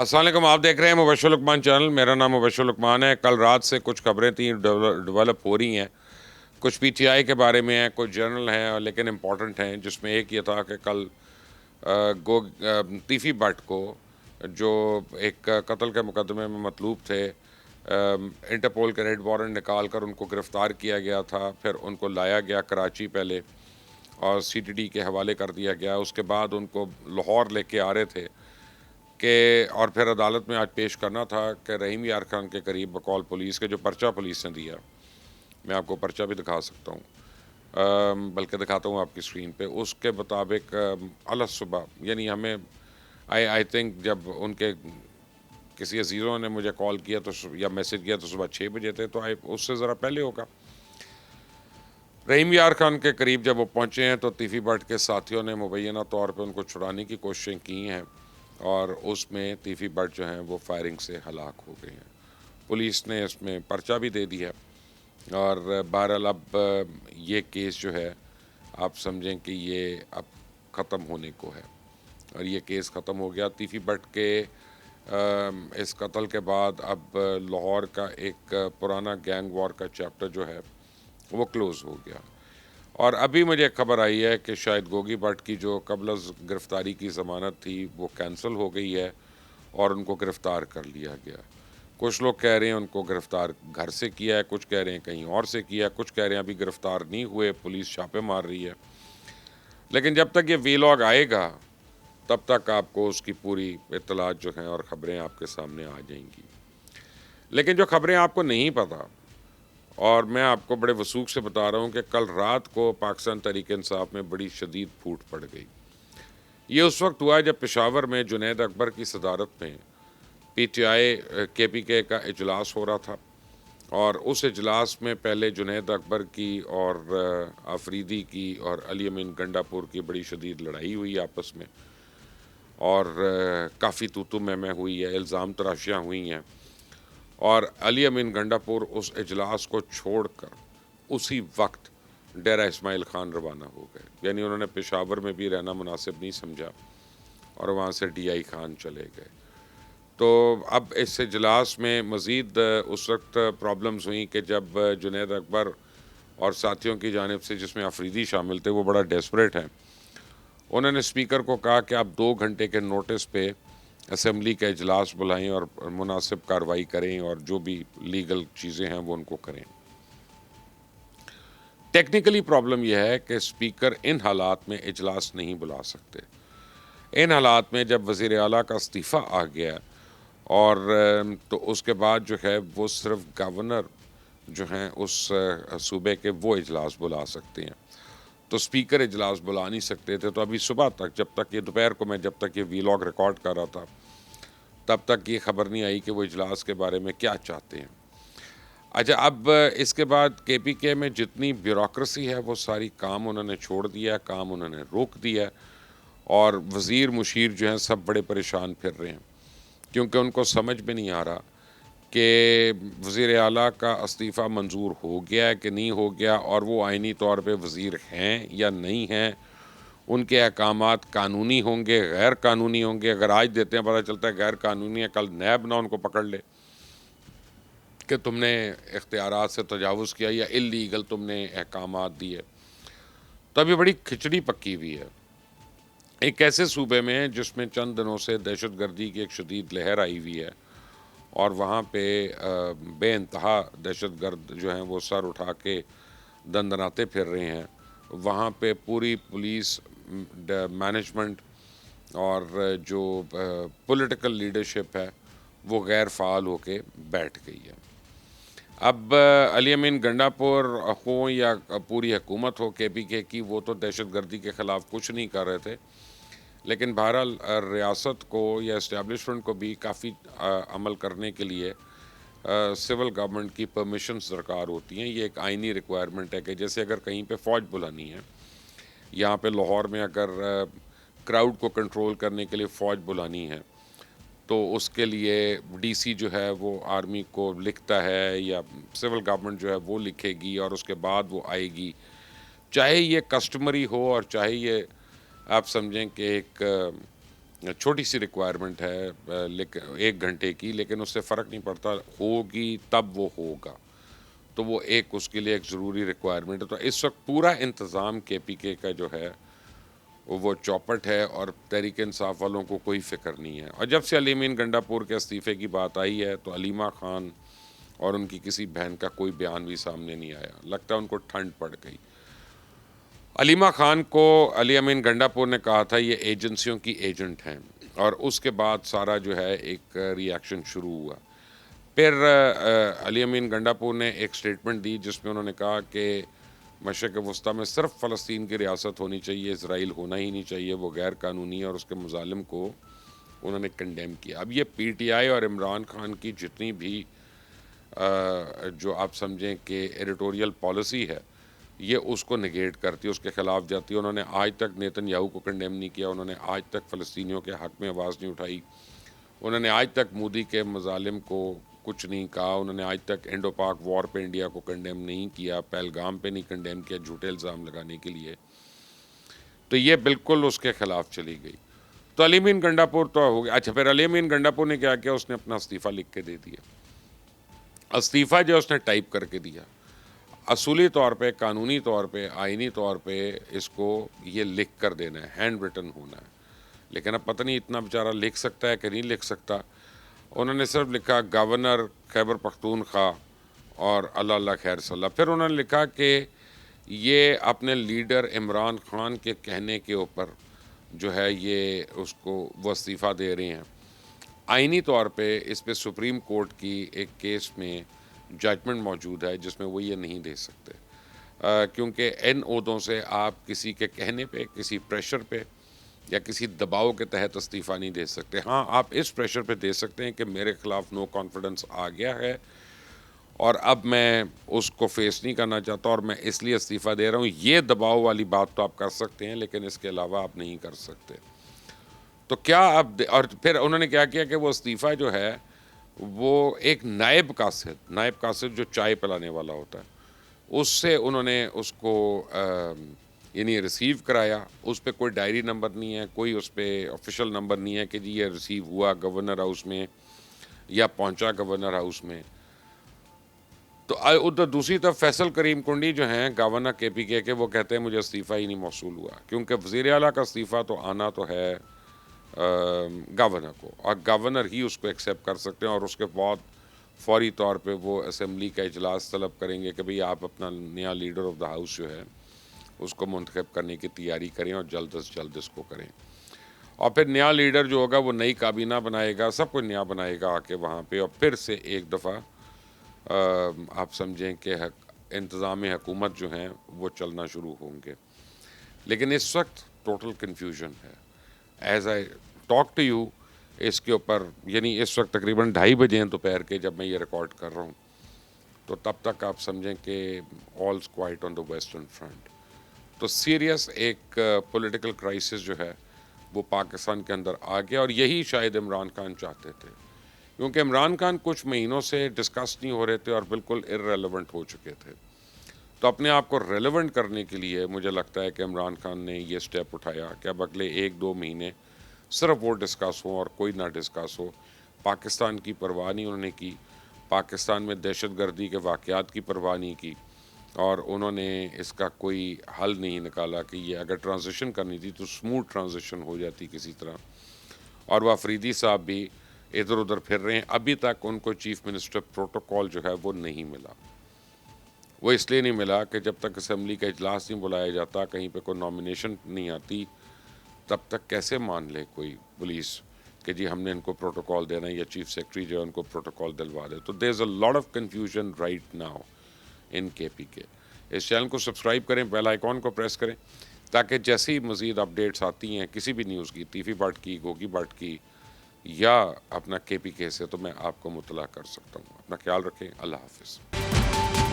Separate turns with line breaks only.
السلام علیکم، آپ دیکھ رہے ہیں مبشر لقمان چینل. میرا نام مبشر لقمان ہے. کل رات سے کچھ خبریں تھیں ڈیولپ ہو رہی ہیں. کچھ پی ٹی آئی کے بارے میں ہیں، کچھ جرنل ہیں لیکن امپورٹنٹ ہیں، جس میں ایک یہ تھا کہ کل تیفی بٹ کو، جو ایک قتل کے مقدمے میں مطلوب تھے، انٹرپول کے ریڈ وارنٹ نکال کر ان کو گرفتار کیا گیا تھا. پھر ان کو لایا گیا کراچی پہلے اور سی ٹی ڈی کے حوالے کر دیا گیا. اس کے بعد ان کو لاہور لے کے آ رہے تھے اور پھر عدالت میں آج پیش کرنا تھا کہ رحیم یار خان کے قریب بقول پولیس کے، جو پرچہ پولیس نے دیا، میں آپ کو پرچہ بھی دکھا سکتا ہوں، بلکہ دکھاتا ہوں آپ کی اسکرین پہ. اس کے مطابق الگ صبح، یعنی ہمیں آئی تھنک جب ان کے کسی عزیزوں نے مجھے کال کیا تو یا میسج کیا تو صبح 6 بجے تھے، تو اس سے ذرا پہلے ہوگا. رحیم یار خان کے قریب جب وہ پہنچے ہیں تو تیفی بٹ کے ساتھیوں نے مبینہ طور پہ ان کو چھڑانے کی کوششیں کی ہیں، اور اس میں تیفی بٹ جو ہیں وہ فائرنگ سے ہلاک ہو گئے ہیں. پولیس نے اس میں پرچہ بھی دے دیا، اور بہرحال اب یہ کیس جو ہے آپ سمجھیں کہ یہ اب ختم ہونے کو ہے، اور یہ کیس ختم ہو گیا. تیفی بٹ کے اس قتل کے بعد اب لاہور کا ایک پرانا گینگ وار کا چیپٹر جو ہے وہ کلوز ہو گیا. اور ابھی مجھے خبر آئی ہے کہ شاید گوگی بٹ کی جو قبل از گرفتاری کی ضمانت تھی وہ کینسل ہو گئی ہے اور ان کو گرفتار کر لیا گیا. کچھ لوگ کہہ رہے ہیں ان کو گرفتار گھر سے کیا ہے، کچھ کہہ رہے ہیں کہیں اور سے کیا ہے، کچھ کہہ رہے ہیں ابھی گرفتار نہیں ہوئے، پولیس چھاپے مار رہی ہے. لیکن جب تک یہ وی لاگ آئے گا تب تک آپ کو اس کی پوری اطلاعات جو ہیں اور خبریں آپ کے سامنے آ جائیں گی. لیکن جو خبریں آپ کو نہیں پتہ، اور میں آپ کو بڑے وثوق سے بتا رہا ہوں کہ کل رات کو پاکستان تحریک انصاف میں بڑی شدید پھوٹ پڑ گئی. یہ اس وقت ہوا جب پشاور میں جنید اکبر کی صدارت میں پی ٹی آئی کے پی کے کا اجلاس ہو رہا تھا، اور اس اجلاس میں پہلے جنید اکبر کی اور آفریدی کی اور علی امین گنڈا پور کی بڑی شدید لڑائی ہوئی آپس میں، اور کافی تو میں ہوئی ہے، الزام تراشیاں ہوئی ہیں. اور علی امین گنڈا پور اس اجلاس کو چھوڑ کر اسی وقت ڈیرہ اسماعیل خان روانہ ہو گئے. یعنی انہوں نے پشاور میں بھی رہنا مناسب نہیں سمجھا اور وہاں سے ڈی آئی خان چلے گئے. تو اب اس اجلاس میں مزید اس وقت پرابلمز ہوئیں کہ جب جنید اکبر اور ساتھیوں کی جانب سے، جس میں آفریدی شامل تھے، وہ بڑا ڈیسپریٹ ہیں، انہوں نے اسپیکر کو کہا کہ آپ 2 گھنٹے کے نوٹس پہ اسمبلی کا اجلاس بلائیں اور مناسب کارروائی کریں اور جو بھی لیگل چیزیں ہیں وہ ان کو کریں. ٹیکنیکلی پرابلم یہ ہے کہ اسپیکر ان حالات میں اجلاس نہیں بلا سکتے. ان حالات میں جب وزیر اعلیٰ کا استعفیٰ آ گیا اور تو اس کے بعد جو ہے وہ صرف گورنر جو ہیں اس صوبے کے وہ اجلاس بلا سکتے ہیں، تو اسپیکر اجلاس بلا نہیں سکتے تھے. تو ابھی صبح تک، جب تک یہ دوپہر کو میں جب تک یہ وی لاگ ریکارڈ کر رہا تھا، تب تک یہ خبر نہیں آئی کہ وہ اجلاس کے بارے میں کیا چاہتے ہیں. اچھا، اب اس کے بعد کے پی کے میں جتنی بیوروکریسی ہے وہ ساری کام انہوں نے چھوڑ دیا، کام انہوں نے روک دیا، اور وزیر مشیر جو ہیں سب بڑے پریشان پھر رہے ہیں، کیونکہ ان کو سمجھ میں نہیں آ رہا کہ وزیر اعلیٰ کا استعفیٰ منظور ہو گیا ہے کہ نہیں ہو گیا، اور وہ آئینی طور پہ وزیر ہیں یا نہیں ہیں. ان کے احکامات قانونی ہوں گے، غیر قانونی ہوں گے. اگر آج دیتے ہیں پتہ چلتا ہے غیر قانونی ہے، کل نیب نہ ان کو پکڑ لے کہ تم نے اختیارات سے تجاوز کیا یا اللیگل تم نے احکامات دیے. تو ابھی بڑی کھچڑی پکی ہوئی ہے ایک ایسے صوبے میں جس میں چند دنوں سے دہشت گردی کی ایک شدید لہر آئی ہوئی ہے، اور وہاں پہ بے انتہا دہشت گرد جو ہیں وہ سر اٹھا کے دندناتے پھر رہے ہیں. وہاں پہ پوری پولیس مینجمنٹ اور جو پولیٹیکل لیڈرشپ ہے وہ غیر فعال ہو کے بیٹھ گئی ہے. اب علی امین گنڈا پور ہوں یا پوری حکومت ہو کے پی کے کی، وہ تو دہشت گردی کے خلاف کچھ نہیں کر رہے تھے، لیکن بہرحال ریاست کو یا اسٹیبلشمنٹ کو بھی کافی عمل کرنے کے لیے سول گورنمنٹ کی پرمیشنز درکار ہوتی ہیں. یہ ایک آئینی ریکوائرمنٹ ہے کہ جیسے اگر کہیں پہ فوج بلانی ہے، یہاں پہ لاہور میں اگر کراؤڈ کو کنٹرول کرنے کے لیے فوج بلانی ہے، تو اس کے لیے ڈی سی جو ہے وہ آرمی کو لکھتا ہے یا سول گورنمنٹ جو ہے وہ لکھے گی، اور اس کے بعد وہ آئے گی. چاہے یہ کسٹمری ہو اور چاہے یہ آپ سمجھیں کہ ایک چھوٹی سی ریکوائرمنٹ ہے لیکن 1 گھنٹے کی، لیکن اس سے فرق نہیں پڑتا، ہوگی تب وہ ہوگا، تو وہ ایک اس کے لیے ایک ضروری ریکوائرمنٹ ہے۔ تو اس وقت پورا انتظام کے پی کے کا جو ہے وہ چوپٹ ہے، اور تحریک انصاف والوں کو کوئی فکر نہیں ہے۔ اور جب سے علی امین گنڈا پور کے استعفے کی بات آئی ہے تو علیمہ خان اور ان کی کسی بہن کا کوئی بیان بھی سامنے نہیں آیا، لگتا ہے ان کو ٹھنڈ پڑ گئی۔ علیمہ خان کو علی امین گنڈا پور نے کہا تھا یہ ایجنسیوں کی ایجنٹ ہیں، اور اس کے بعد سارا جو ہے ایک ری ایکشن شروع ہوا۔ پھر علی امین گنڈا پور نے ایک سٹیٹمنٹ دی جس میں انہوں نے کہا کہ مشرق وسطیٰ میں صرف فلسطین کی ریاست ہونی چاہیے، اسرائیل ہونا ہی نہیں چاہیے، وہ غیر قانونی ہے، اور اس کے مظالم کو انہوں نے کنڈیم کیا۔ اب یہ پی ٹی آئی اور عمران خان کی جتنی بھی جو آپ سمجھیں کہ ایڈیٹوریل پالیسی ہے، یہ اس کو نگیٹ کرتی ہے، اس کے خلاف جاتی ہے۔ انہوں نے آج تک نیتن یاہو کو کنڈیم نہیں کیا، انہوں نے آج تک فلسطینیوں کے حق میں آواز نہیں اٹھائی، انہوں نے آج تک مودی کے مظالم کو کچھ نہیں کہا، انہوں نے آج تک انڈو پاک وار پہ انڈیا کو کنڈیم نہیں کیا، پہلگام پہ نہیں کنڈیم کیا جھوٹے الزام لگانے کے لیے، تو یہ بالکل اس کے خلاف چلی گئی۔ تو علی امین گنڈا پور تو ہو گیا۔ اچھا، پھر علی امین گنڈا پور نے کیا کیا، اس نے اپنا استعفیٰ لکھ کے دے دیا۔ استعفیٰ جو اس نے ٹائپ کر کے دیا، اصولی طور پہ، قانونی طور پہ، آئینی طور پہ اس کو یہ لکھ کر دینا ہے، ہینڈ ریٹن ہونا ہے، لیکن اب پتہ نہیں اتنا بیچارہ لکھ سکتا ہے کہ نہیں لکھ سکتا۔ انہوں نے صرف لکھا گورنر خیبر پختونخوا اور اللہ اللہ خیر صلی اللہ۔ پھر انہوں نے لکھا کہ یہ اپنے لیڈر عمران خان کے کہنے کے اوپر جو ہے یہ اس کو وہ استعفیٰ دے رہے ہیں۔ آئینی طور پہ اس پہ سپریم کورٹ کی ایک کیس میں ججمنٹ موجود ہے جس میں وہ یہ نہیں دے سکتے، کیونکہ ان عہدوں سے آپ کسی کے کہنے پہ، کسی پریشر پہ یا کسی دباؤ کے تحت استعفیٰ نہیں دے سکتے۔ ہاں، آپ اس پریشر پہ دے سکتے ہیں کہ میرے خلاف نو کانفیڈنس آ گیا ہے اور اب میں اس کو فیس نہیں کرنا چاہتا اور میں اس لیے استعفیٰ دے رہا ہوں، یہ دباؤ والی بات تو آپ کر سکتے ہیں، لیکن اس کے علاوہ آپ نہیں کر سکتے۔ تو کیا اب، اور پھر انہوں نے کیا کیا کہ وہ استعفیٰ جو ہے وہ ایک نائب قاصد جو چائے پلانے والا ہوتا ہے، اس سے انہوں نے اس کو یعنی ریسیو کرایا۔ اس پہ کوئی ڈائری نمبر نہیں ہے، کوئی اس پہ آفیشیل نمبر نہیں ہے کہ جی یہ ریسیو ہوا گورنر ہاؤس میں یا پہنچا گورنر ہاؤس میں۔ تو ادھر دوسری طرف فیصل کریم کنڈی جو ہیں گورنر کے پی کے وہ کہتے ہیں مجھے استعفیٰ ہی نہیں موصول ہوا، کیونکہ وزیر اعلیٰ کا استعفیٰ تو آنا تو ہے گورنر کو، اور گورنر ہی اس کو ایکسیپٹ کر سکتے ہیں، اور اس کے بعد فوری طور پہ وہ اسمبلی کا اجلاس طلب کریں گے کہ بھئی آپ اپنا نیا لیڈر آف دا ہاؤس جو ہے اس کو منتخب کرنے کی تیاری کریں اور جلد از جلد اس کو کریں۔ اور پھر نیا لیڈر جو ہوگا وہ نئی کابینہ بنائے گا، سب کچھ نیا بنائے گا آ کے وہاں پہ، اور پھر سے ایک دفعہ آپ سمجھیں کہ انتظام حکومت جو ہیں وہ چلنا شروع ہوں گے۔ لیکن اس وقت ٹوٹل کنفیوژن ہے۔ As I talk to you, اس کے اوپر یعنی اس وقت تقریباً 2:30 بجے ہیں دوپہر کے جب میں یہ ریکارڈ کر رہا ہوں، تو تب تک آپ سمجھیں کہ all's quiet on the western front. تو سیریس ایک پولیٹیکل کرائسس جو ہے وہ پاکستان کے اندر آ گیا، اور یہی شاید عمران خان چاہتے تھے، کیونکہ عمران خان کچھ مہینوں سے ڈسکس نہیں ہو رہے تھے اور بالکل ارریلیونٹ ہو چکے تھے۔ تو اپنے آپ کو ریلیونٹ کرنے کے لیے مجھے لگتا ہے کہ عمران خان نے یہ سٹیپ اٹھایا کہ اب اگلے 1-2 مہینے صرف وہ ڈسکس ہوں اور کوئی نہ ڈسکس ہو۔ پاکستان کی پرواہ نہیں انہوں نے کی، پاکستان میں دہشت گردی کے واقعات کی پرواہ نہیں کی، اور انہوں نے اس کا کوئی حل نہیں نکالا کہ یہ اگر ٹرانزیشن کرنی تھی تو سموتھ ٹرانزیشن ہو جاتی کسی طرح۔ اور وہ افریدی صاحب بھی ادھر ادھر پھر رہے ہیں، ابھی تک ان کو چیف منسٹر پروٹوکول جو ہے وہ نہیں ملا۔ وہ اس لیے نہیں ملا کہ جب تک اسمبلی کا اجلاس نہیں بلایا جاتا، کہیں پہ کوئی نامینیشن نہیں آتی، تب تک کیسے مان لے کوئی پولیس کہ جی ہم نے ان کو پروٹوکول دینا ہے، یا چیف سیکرٹری جو ہے ان کو پروٹوکول دلوا دے۔ تو there is a lot of confusion right now in K P کے۔ اس چینل کو سبسکرائب کریں، بیل آئیکن کو پریس کریں، تاکہ جیسی مزید اپڈیٹس آتی ہیں کسی بھی نیوز کی، ٹیفی بٹ کی، گوگی بٹ کی، یا اپنا کے پی کے سے، تو میں آپ کو مطلع کر سکتا ہوں۔ اپنا خیال رکھیں، اللہ حافظ۔